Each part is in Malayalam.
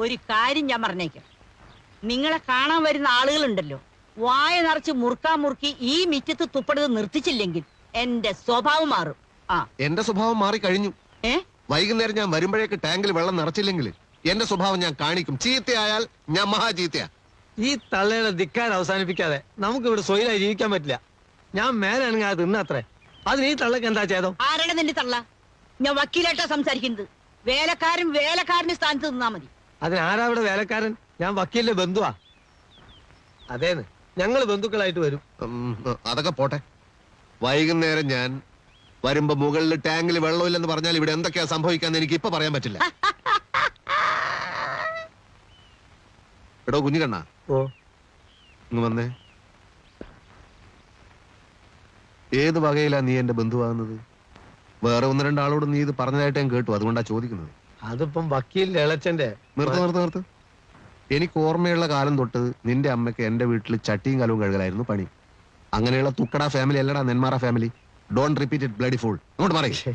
ഒരു കാര്യം ഞാൻ പറഞ്ഞേക്കാം, നിങ്ങളെ കാണാൻ വരുന്ന ആളുകളുണ്ടല്ലോ, വായ നിറച്ച് മുറുക്കി ഈ മിറ്റത്ത് തുപ്പടുത് നിർത്തിച്ചില്ലെങ്കിൽ എന്റെ സ്വഭാവം മാറും. എന്റെ സ്വഭാവം മാറി കഴിഞ്ഞു. വൈകുന്നേരം ഞാൻ വരുമ്പോഴേക്ക് ടാങ്കിൽ വെള്ളം നിറച്ചില്ലെങ്കിൽ എന്റെ സ്വഭാവം ഞാൻ കാണിക്കും. ചീത്തയായാൽ ഞാൻ മഹാചീത്തയാ. ഈ തള്ളയുടെ ധിക്കാർ അവസാനിപ്പിക്കാതെ നമുക്ക് ഇവിടെ സ്വൈലായി ജീവിക്കാൻ പറ്റില്ല. ഞാൻ മേലാണെങ്കിൽ അത് തിന്നത്രേ. അതിന് ഈ തള്ളക്ക് എന്താ ചെയ്തോ? ആരാണ് നിന്റെ തള്ള? ഞാൻ വക്കീലായിട്ടാ സംസാരിക്കുന്നത്. വേലക്കാരന്റെ സ്ഥാനത്ത് നിന്നാ മതി. അതിനാരാ ഇവിടെ വേലക്കാരൻ? ഞാൻ വക്കീലിന്റെ ബന്ധുവാ. അതേന്ന്, ഞങ്ങള് ബന്ധുക്കളായിട്ട് വരും. അതൊക്കെ പോട്ടെ. വൈകുന്നേരം ഞാൻ വരുമ്പോ മുകളിൽ ടാങ്കിൽ വെള്ളമില്ലെന്ന് പറഞ്ഞാൽ ഇവിടെ എന്തൊക്കെയാ സംഭവിക്കാന്ന് എനിക്ക് ഇപ്പൊ പറയാൻ പറ്റില്ല. എടോ കുഞ്ഞുകണ്ണ, ഇങ്ങ് വന്നേ. ഏത് വകയിലാ നീ എന്റെ ബന്ധുവാകുന്നത്? വേറെ ഒന്ന് രണ്ടാളോട് നീ ഇത് പറഞ്ഞതായിട്ട് ഞാൻ കേട്ടു, അതുകൊണ്ടാ ചോദിക്കുന്നത്. അതിപ്പം വക്കീലിന്റെ ഇളച്ചന്റെ. നിർത്ത്. എനിക്ക് ഓർമ്മയുള്ള കാലം തൊട്ട് നിന്റെ അമ്മയ്ക്ക് എന്റെ വീട്ടിൽ ചട്ടിയും കലവും കഴുകലായിരുന്നു പണി. അങ്ങനെയുള്ള തുക്കട ഫാമിലി അല്ലടാ Nenmara family. Don't repeat it bloody fool. അങ്ങോട്ട് പറയേ.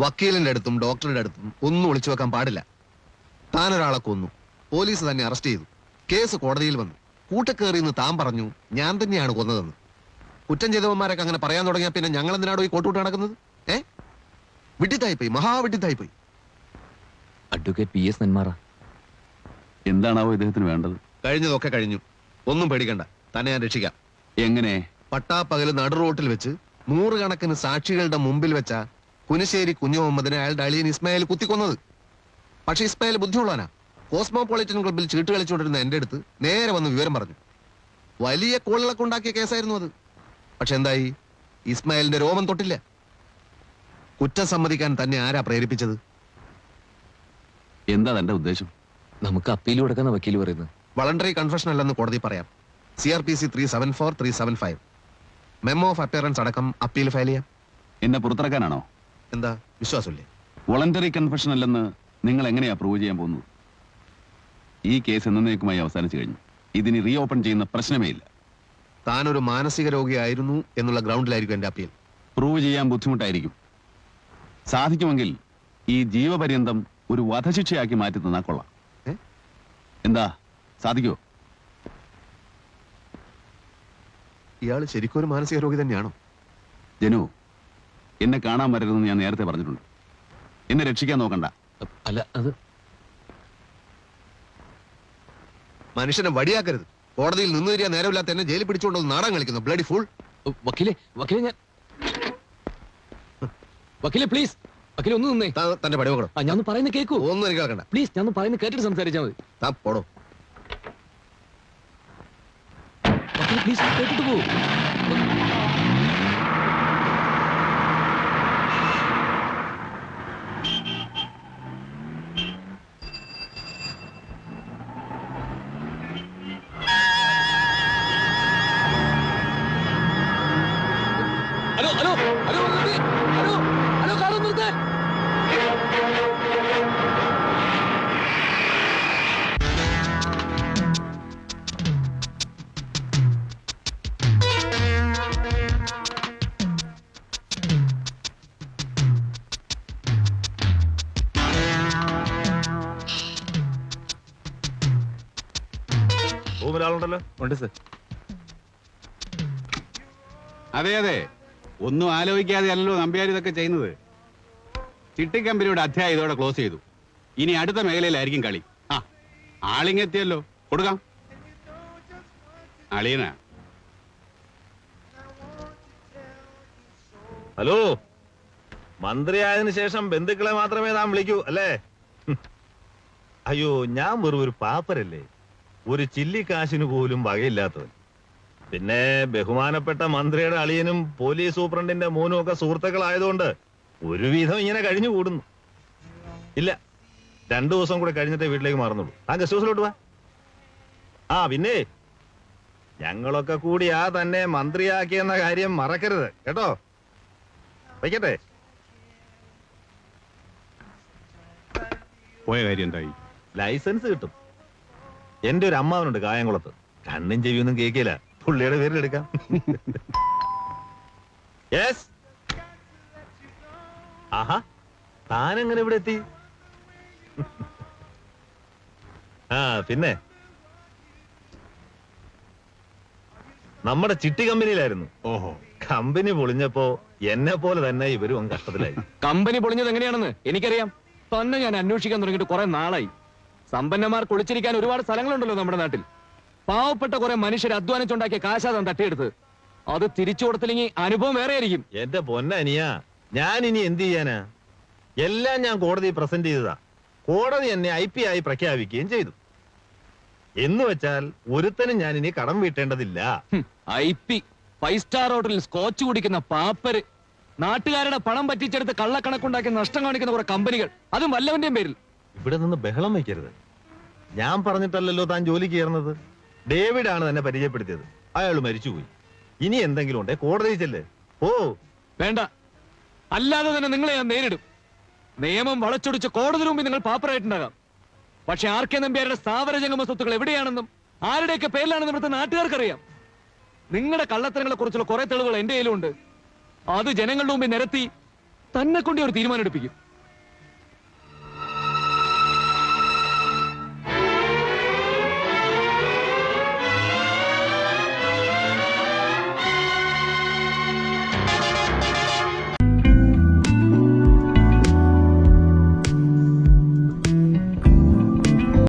വക്കീലിന്റെ അടുത്തും ഡോക്ടറുടെ അടുത്തും ഒന്നും ഒളിച്ചു വെക്കാൻ പാടില്ല. താനൊരാളെ കൊന്നു, പോലീസ് തന്നെ അറസ്റ്റ് ചെയ്തു, കേസ് കോടതിയിൽ വന്നു. കൂട്ടക്കേറിയെന്ന് താൻ പറഞ്ഞു ഞാൻ തന്നെയാണ് കൊന്നതെന്ന്. കുറ്റം ചെയ്തവന്മാരൊക്കെ അങ്ങനെ പറയാൻ തുടങ്ങിയാൽ പിന്നെ ഞങ്ങൾ എന്തിനാണോ ഈ കോട്ടുകൂട്ട് നടക്കുന്നത്? വിട്ടിത്തായിപ്പോയി, മഹാവിട്ടിത്തായിപ്പോയി. അഡ്വക്കേറ്റ് PS നെന്മാറ, എന്താണാവോ ഇദ്ദേഹത്തിന് വേണ്ടത്? കഴിഞ്ഞതൊക്കെ കഴിഞ്ഞു, ഒന്നും പേടിക്കണ്ട. തന്നെ ഞാൻ രക്ഷിക്കാം. എങ്ങനെ? പട്ടാപ്പകല് നടു റോട്ടിൽ വെച്ച് 100 കണക്കിന് സാക്ഷികളുടെ മുമ്പിൽ വെച്ച കുനിശ്ശേരി കുഞ്ഞു മുഹമ്മദിനെ അയാളുടെ അളിയൻ ഇസ്മായിൽ കുത്തിക്കൊന്നത്. പക്ഷെ ഇസ്മായിൽ ബുദ്ധിയുള്ളവനാ. കോസ്മോപൊളിറ്റൻ ക്ലബിൽ ചീട്ട് കളിച്ചുകൊണ്ടിരുന്ന എന്റെ അടുത്ത് നേരെ വന്ന് വിവരം പറഞ്ഞു. വലിയ കോളിളക്കം ഉണ്ടാക്കിയ കേസായിരുന്നു അത്. പക്ഷെ എന്തായി? ഇസ്മായിലിന്റെ രോമം തൊട്ടില്ല. കുറ്റം സമ്മതിക്കാൻ തന്നെ ആരാ പ്രേരിപ്പിച്ചത്? എന്താ തന്റെ ഉദ്ദേശം? നമുക്ക് അപ്പീൽ കൊടുക്കുന്ന വക്കീൽ പറയുന്നത് വളണ്ടറി കൺഫെഷൻ അല്ലെന്ന് കോടതി പറയാം. CRPC 374, 375 മെമ്മോ ഓഫ് അപ്പിയറൻസ് അടക്കം അപ്പീൽ ഫയൽ ചെയ്യാം. എന്നെ പുറത്തിറക്കാനാണോ? എന്താ വിശ്വാസമില്ലേ? വോളണ്ടറി കൺഫെഷൻ അല്ലെന്ന് നിങ്ങൾ എങ്ങനെയാ പ്രൂവ് ചെയ്യാൻ പോകുന്നത്? ഈ കേസ് എന്നേക്കുമായി അവസാനിച്ചു കഴിഞ്ഞു. ഇതിന് റീ ഓപ്പൺ ചെയ്യുന്ന പ്രശ്നമേ ഇല്ല. താനൊരു മാനസിക രോഗിയായിരുന്നു എന്നുള്ള ഗ്രൗണ്ടിലായിരിക്കും എന്റെ അപ്പീൽ. പ്രൂവ് ചെയ്യാൻ ബുദ്ധിമുട്ടായിരിക്കും. സാധിക്കുമെങ്കിൽ ഈ ജീവപര്യന്തം ഒരു വധശിക്ഷയാക്കി മാറ്റി തന്നാ കൊള്ളാം. എന്താ, സാധിക്കോ? ഇയാള് ശരിക്കും ഒരു മാനസിക രോഗി തന്നെയാണോ? ജനു, എന്നെ കാണാൻ വരരുതെന്ന് ഞാൻ നേരത്തെ പറഞ്ഞിട്ടുണ്ട്. എന്നെ രക്ഷിക്കാൻ നോക്കണ്ട. അല്ല, അത് മനുഷ്യനെ വടിയാക്കരുത്. കോടതിയിൽ നിന്ന് തരിക നേരമില്ലാത്ത എന്നെ ജയിലിൽ പിടിച്ചുകൊണ്ടത് നാടകം കളിക്കുന്നു. Bloody fool. വക്കീലെ പ്ലീസ്, വക്കീലെ ഒന്ന് നിന്നേ. തന്റെ പടി നോക്കണം. ഞാൻ പറയുന്നത് കേൾക്കൂ. ഒന്നും എനിക്ക് കേൾക്കണ്ട. പ്ലീസ്, ഞാൻ പറയുന്നത് കേട്ടിട്ട് സംസാരിച്ചാൽ മതി. താൻ പോടോ. പ്ലീസ് കേട്ടിട്ട് പോ. റൂമിലാളുണ്ടല്ലോ. ഉണ്ട് സർ. അതെ അതെ, ഒന്നും ആലോചിക്കാതെ അല്ലല്ലോ നമ്പ്യാർ ഇതൊക്കെ ചെയ്യുന്നത്. ചിട്ടി കമ്പനിയുടെ അധ്യായം ഇതോടെ ക്ലോസ് ചെയ്തു. ഇനി അടുത്ത മേഖലയിലായിരിക്കും കളി. ആളിങ്ങെത്തിയല്ലോ, കൊടുക്കാം. അളിയനാ. ഹലോ, മന്ത്രിയായതിനു ശേഷം ബന്ധുക്കളെ മാത്രമേ താൻ വിളിക്കൂ അല്ലേ? അയ്യോ, ഞാൻ വെറും ഒരു പാപ്പരല്ലേ, ഒരു ചില്ലിക്കാശിന് പോലും വകയില്ലാത്തവൻ. പിന്നെ ബഹുമാനപ്പെട്ട മന്ത്രിയുടെ അളിയനും പോലീസ് സൂപ്രണ്ടിന്റെ മോനും ഒക്കെ സുഹൃത്തുക്കളായതുകൊണ്ട് ഒരുവിധം ഇങ്ങനെ കഴിഞ്ഞു കൂടുന്നു. ഇല്ല, 2 ദിവസം കൂടെ കഴിഞ്ഞിട്ടേ വീട്ടിലേക്ക് മാറുന്നുള്ളൂ. താൻ ഗസ്റ്റ് ഹൗസിലോട്ട് വാ. പിന്നെ ഞങ്ങളൊക്കെ കൂടി തന്നെ മന്ത്രിയാക്കിയെന്ന കാര്യം മറക്കരുത് കേട്ടോ. വയ്ക്കട്ടെ. പോയ കാര്യം എന്തായി? ലൈസൻസ് കിട്ടും. എന്റെ ഒരു അമ്മാവനുണ്ട് കായംകുളത്ത്. കണ്ണും ചെവിയൊന്നും കേൾക്കില്ല. പുള്ളിയുടെ പേരിലെടുക്കാം. യെസ്. ആഹാ, താനെങ്ങനെ ഇവിടെ എത്തി? ആ പിന്നെ നമ്മുടെ ചിട്ടി കമ്പനിയിലായിരുന്നു. ഓഹോ, കമ്പനി പൊളിഞ്ഞപ്പോ എന്നെ പോലെ തന്നെ ഇവരും കഷ്ടത്തിലായി. കമ്പനി പൊളിഞ്ഞത് എങ്ങനെയാണെന്ന് എനിക്കറിയാം. തന്നെ ഞാൻ അന്വേഷിക്കാൻ തുടങ്ങിയിട്ട് കുറെ നാളായി. സമ്പന്നന്മാർക്ക് ഒളിച്ചിരിക്കാൻ ഒരുപാട് സ്ഥലങ്ങളുണ്ടല്ലോ നമ്മുടെ നാട്ടിൽ. പാവപ്പെട്ട കുറെ മനുഷ്യർ അധ്വാനിച്ചുണ്ടാക്കിയ കാശാതാണ് തട്ടിയെടുത്ത്. അത് തിരിച്ചു കൊടുത്തില്ലെങ്കിൽ അനുഭവം വേറെ ആയിരിക്കും. എന്റെ പൊന്നനിയാ, ഞാൻ ഇനി എന്ത് ചെയ്യാനാ? എല്ലാം ഞാൻ കോടതി പ്രസന്റ് ചെയ്തതാ. കോടതി എന്നെ IP ആയി പ്രഖ്യാപിക്കുകയും ചെയ്തു. എന്ന് വെച്ചാൽ ഒരുത്തനും ഞാൻ ഇനി കടം വീട്ടേണ്ടതില്ല. IP 5 സ്റ്റാർ ഹോട്ടലിൽ സ്കോച്ച് കുടിക്കുന്ന പാപ്പര്, നാട്ടുകാരുടെ പണം പറ്റിച്ചെടുത്ത് കള്ളക്കണക്കുണ്ടാക്കി നഷ്ടം കാണിക്കുന്ന കുറെ കമ്പനികൾ, അതും വല്ലവന്റെയും പേരിൽ. ഇവിടെ നിന്ന് ബഹളം വയ്ക്കരുത്. ഞാൻ പറഞ്ഞിട്ടല്ലല്ലോ താൻ ജോലിക്ക് കയറുന്നത്. ഡേവിഡ് ആണ് തന്നെ പരിചയപ്പെടുത്തിയത്. അയാൾ മരിച്ചുപോയി. ഇനി എന്തെങ്കിലും ഉണ്ടേ കോടതി ചെല്ല്. ഓ വേണ്ട, അല്ലാതെ തന്നെ നിങ്ങളെ ഞാൻ നേരിടും. നിയമം വളച്ചൊടിച്ച് കോടതി മുമ്പിൽ നിങ്ങൾ പാപ്പറായിട്ടുണ്ടാകാം. പക്ഷെ RK നമ്പ്യാരുടെ സ്ഥാവര ജംഗമ സ്വത്തുക്കൾ എവിടെയാണെന്നും ആരുടെയൊക്കെ പേരിലാണെന്നും ഇവിടുത്തെ നാട്ടുകാർക്കറിയാം. നിങ്ങളുടെ കള്ളത്തരങ്ങളെ കുറിച്ചുള്ള കുറെ തെളിവുകൾ എന്റെ കയ്യിലുണ്ട്. അത് ജനങ്ങളുടെ മുമ്പിൽ നിരത്തി തന്നെ കൊണ്ട് ഒരു തീരുമാനം എടുപ്പിക്കും.